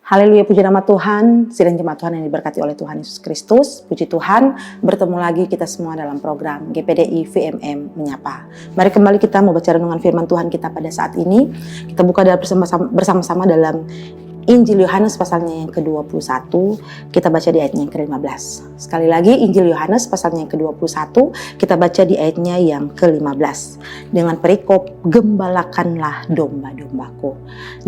Haleluya, puji nama Tuhan, sidang jemaat Tuhan yang diberkati oleh Tuhan Yesus Kristus. Puji Tuhan, bertemu lagi kita semua dalam program GPDI VMM Menyapa. Mari kembali kita mau baca renungan firman Tuhan kita pada saat ini. Kita buka bersama-sama dalam Injil Yohanes pasalnya yang ke-21, kita baca di ayatnya yang ke-15. Sekali lagi, Injil Yohanes pasalnya yang ke-21, kita baca di ayatnya yang ke-15. Dengan perikop, gembalakanlah domba-dombaku.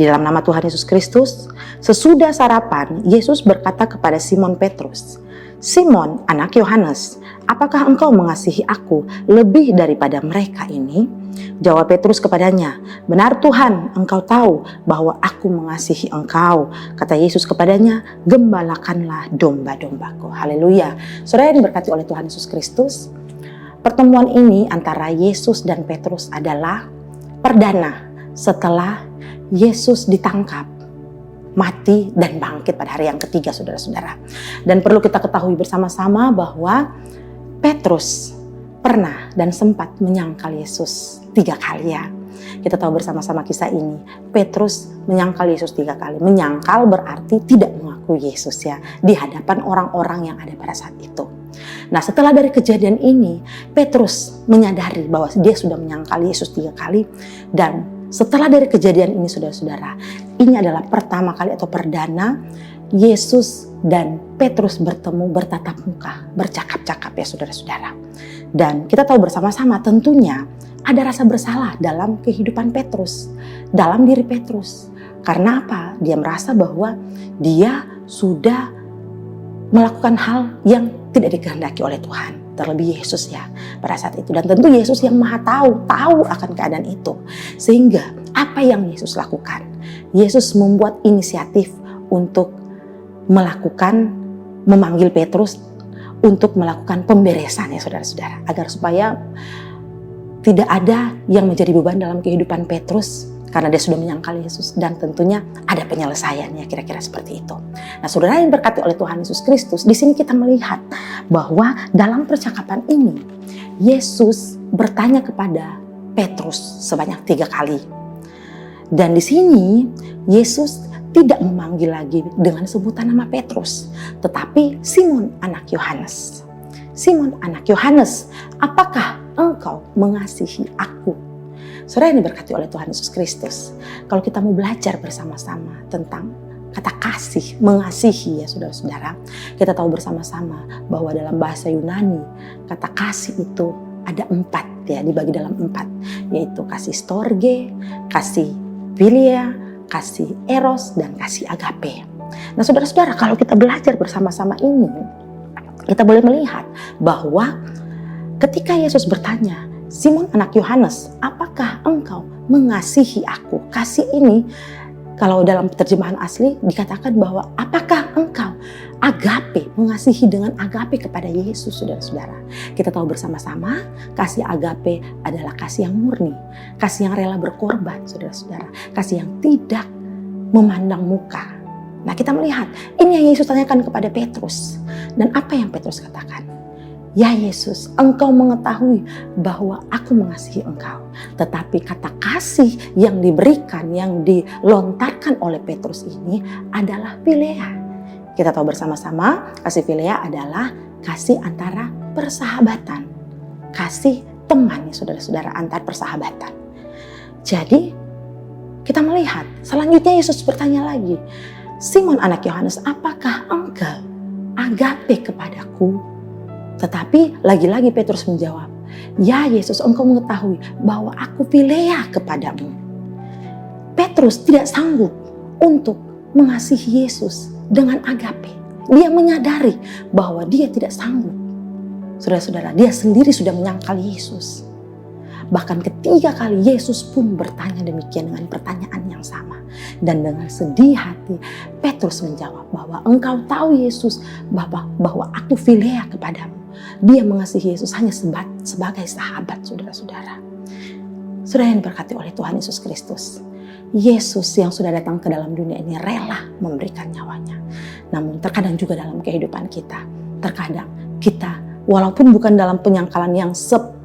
Di dalam nama Tuhan Yesus Kristus, sesudah sarapan, Yesus berkata kepada Simon Petrus, "Simon, anak Yohanes, apakah engkau mengasihi aku lebih daripada mereka ini?" Jawab Petrus kepadanya, "Benar Tuhan, engkau tahu bahwa aku mengasihi engkau." Kata Yesus kepadanya, "Gembalakanlah domba-dombaku." Haleluya. Saudara yang diberkati oleh Tuhan Yesus Kristus, pertemuan ini antara Yesus dan Petrus adalah perdana setelah Yesus ditangkap, mati dan bangkit pada hari yang ketiga, saudara-saudara. Dan perlu kita ketahui bersama-sama bahwa Petrus pernah dan sempat menyangkal Yesus 3 kali ya. Kita tahu bersama-sama kisah ini. Petrus menyangkal Yesus 3 kali. Menyangkal berarti tidak mengakui Yesus ya, di hadapan orang-orang yang ada pada saat itu. Nah, setelah dari kejadian ini, Petrus menyadari bahwa dia sudah menyangkal Yesus 3 kali. Dan setelah dari kejadian ini, saudara-saudara, ini adalah pertama kali atau perdana Yesus dan Petrus bertemu, bertatap muka, bercakap-cakap ya saudara-saudara. Dan kita tahu bersama-sama tentunya ada rasa bersalah dalam kehidupan Petrus, dalam diri Petrus. Karena apa? Dia merasa bahwa dia sudah melakukan hal yang tidak dikehendaki oleh Tuhan. Terlebih Yesus ya pada saat itu. Dan tentu Yesus yang maha tahu akan keadaan itu. Sehingga apa yang Yesus lakukan? Yesus membuat inisiatif untuk memanggil Petrus untuk melakukan pemberesan ya saudara-saudara. Agar supaya tidak ada yang menjadi beban dalam kehidupan Petrus karena dia sudah menyangkal Yesus, dan tentunya ada penyelesaiannya, kira-kira seperti itu. Nah, saudara yang berkati oleh Tuhan Yesus Kristus, di sini kita melihat bahwa dalam percakapan ini Yesus bertanya kepada Petrus sebanyak 3 kali. Dan di sini Yesus tidak memanggil lagi dengan sebutan nama Petrus, tetapi Simon anak Yohanes. Simon anak Yohanes, apakah engkau mengasihi aku? Saudara yang diberkati oleh Tuhan Yesus Kristus, kalau kita mau belajar bersama-sama tentang kata kasih, mengasihi ya saudara-saudara, kita tahu bersama-sama bahwa dalam bahasa Yunani kata kasih itu ada 4 ya, dibagi dalam 4, yaitu kasih storge, kasih philia, kasih eros, dan kasih agape. Nah saudara-saudara, kalau kita belajar bersama-sama ini, kita boleh melihat bahwa ketika Yesus bertanya, "Simon anak Yohanes, apakah engkau mengasihi aku?" Kasih ini kalau dalam terjemahan asli dikatakan bahwa apakah engkau agape, mengasihi dengan agape kepada Yesus, saudara-saudara. Kita tahu bersama-sama kasih agape adalah kasih yang murni, kasih yang rela berkorban, saudara-saudara, kasih yang tidak memandang muka. Nah, kita melihat ini yang Yesus tanyakan kepada Petrus. Dan apa yang Petrus katakan? "Ya Yesus, engkau mengetahui bahwa aku mengasihi engkau." Tetapi kata kasih yang diberikan, yang dilontarkan oleh Petrus ini adalah philia. Kita tahu bersama-sama kasih philia adalah kasih antara persahabatan. Kasih teman ya saudara-saudara, antar persahabatan. Jadi kita melihat selanjutnya Yesus bertanya lagi, "Simon anak Yohanes, apakah engkau agape kepadaku?" Tetapi lagi-lagi Petrus menjawab, "Ya Yesus, engkau mengetahui bahwa aku philia kepadamu." Petrus tidak sanggup untuk mengasihi Yesus dengan agape. Dia menyadari bahwa dia tidak sanggup. Saudara-saudara, dia sendiri sudah menyangkal Yesus. Bahkan ketiga kali Yesus pun bertanya demikian dengan pertanyaan yang sama. Dan dengan sedih hati Petrus menjawab bahwa engkau tahu Yesus bahwa aku philia kepadamu. Dia mengasihi Yesus hanya sebagai sahabat, saudara-saudara. Saudara yang diberkati oleh Tuhan Yesus Kristus, Yesus yang sudah datang ke dalam dunia ini rela memberikan nyawanya. Namun terkadang juga dalam kehidupan kita, terkadang kita walaupun bukan dalam penyangkalan yang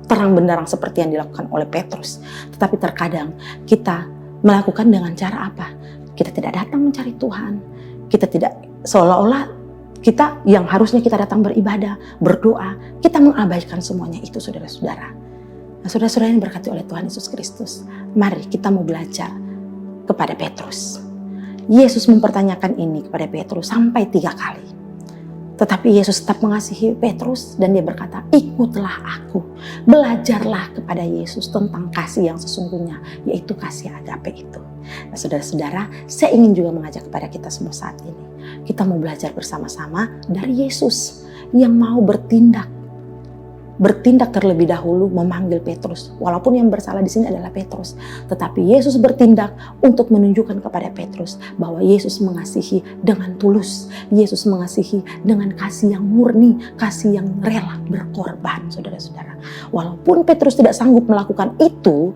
terang benderang seperti yang dilakukan oleh Petrus, tetapi terkadang kita melakukan dengan cara apa? Kita tidak datang mencari Tuhan, Kita tidak, seolah-olah kita yang harusnya kita datang beribadah, berdoa, kita mengabaikan semuanya itu, saudara-saudara. Nah, saudara-saudara yang berkati oleh Tuhan Yesus Kristus, mari kita mau belajar kepada Petrus. Yesus mempertanyakan ini kepada Petrus sampai 3 kali. Tetapi Yesus tetap mengasihi Petrus dan dia berkata, ikutlah aku. Belajarlah kepada Yesus tentang kasih yang sesungguhnya, yaitu kasih agape itu. Nah, saudara-saudara, saya ingin juga mengajak kepada kita semua saat ini. Kita mau belajar bersama-sama dari Yesus yang mau bertindak terlebih dahulu memanggil Petrus. Walaupun yang bersalah di sini adalah Petrus, tetapi Yesus bertindak untuk menunjukkan kepada Petrus bahwa Yesus mengasihi dengan tulus. Yesus mengasihi dengan kasih yang murni, kasih yang rela berkorban, saudara-saudara. Walaupun Petrus tidak sanggup melakukan itu,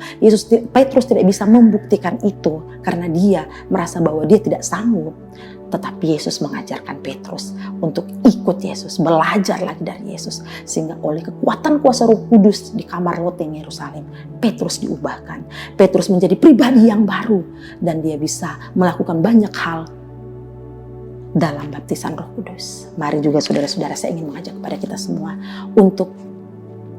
Petrus tidak bisa membuktikan itu karena dia merasa bahwa dia tidak sanggup. Tetapi Yesus mengajarkan Petrus untuk ikut Yesus, belajar lagi dari Yesus. Sehingga oleh kekuatan kuasa Roh Kudus di kamar loteng Yerusalem, Petrus diubahkan. Petrus menjadi pribadi yang baru dan dia bisa melakukan banyak hal dalam baptisan Roh Kudus. Mari juga saudara-saudara, saya ingin mengajak kepada kita semua untuk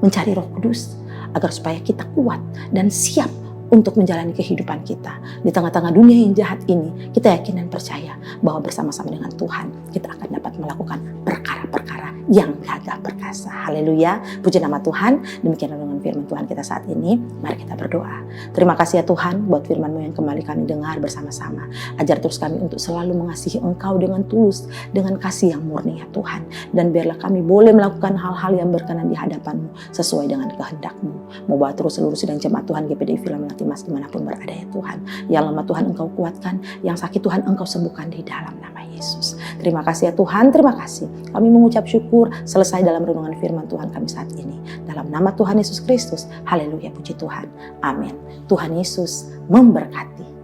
mencari Roh Kudus agar supaya kita kuat dan siap untuk menjalani kehidupan kita. Di tengah-tengah dunia yang jahat ini, kita yakin dan percaya bahwa bersama-sama dengan Tuhan, kita akan dapat melakukan perkara-perkara yang gagah perkasa. Haleluya, puji nama Tuhan. Demikianlah dengan firman Tuhan kita saat ini. Mari kita berdoa. Terima kasih ya Tuhan buat firman-Mu yang kembali kami dengar bersama-sama. Ajar terus kami untuk selalu mengasihi Engkau dengan tulus, dengan kasih yang murni ya Tuhan. Dan biarlah kami boleh melakukan hal-hal yang berkenan di hadapan-Mu sesuai dengan kehendak-Mu. Mau bawa terus seluruh sidang jemaat Tuhan GPDI Film Mas dimanapun berada ya Tuhan. Yang lemah Tuhan Engkau kuatkan, yang sakit Tuhan Engkau sembuhkan di dalam nama Yesus. Terima kasih ya Tuhan, terima kasih. Kami mengucap syukur selesai dalam renungan firman Tuhan kami saat ini. Dalam nama Tuhan Yesus Kristus, haleluya, puji Tuhan. Amin. Tuhan Yesus memberkati.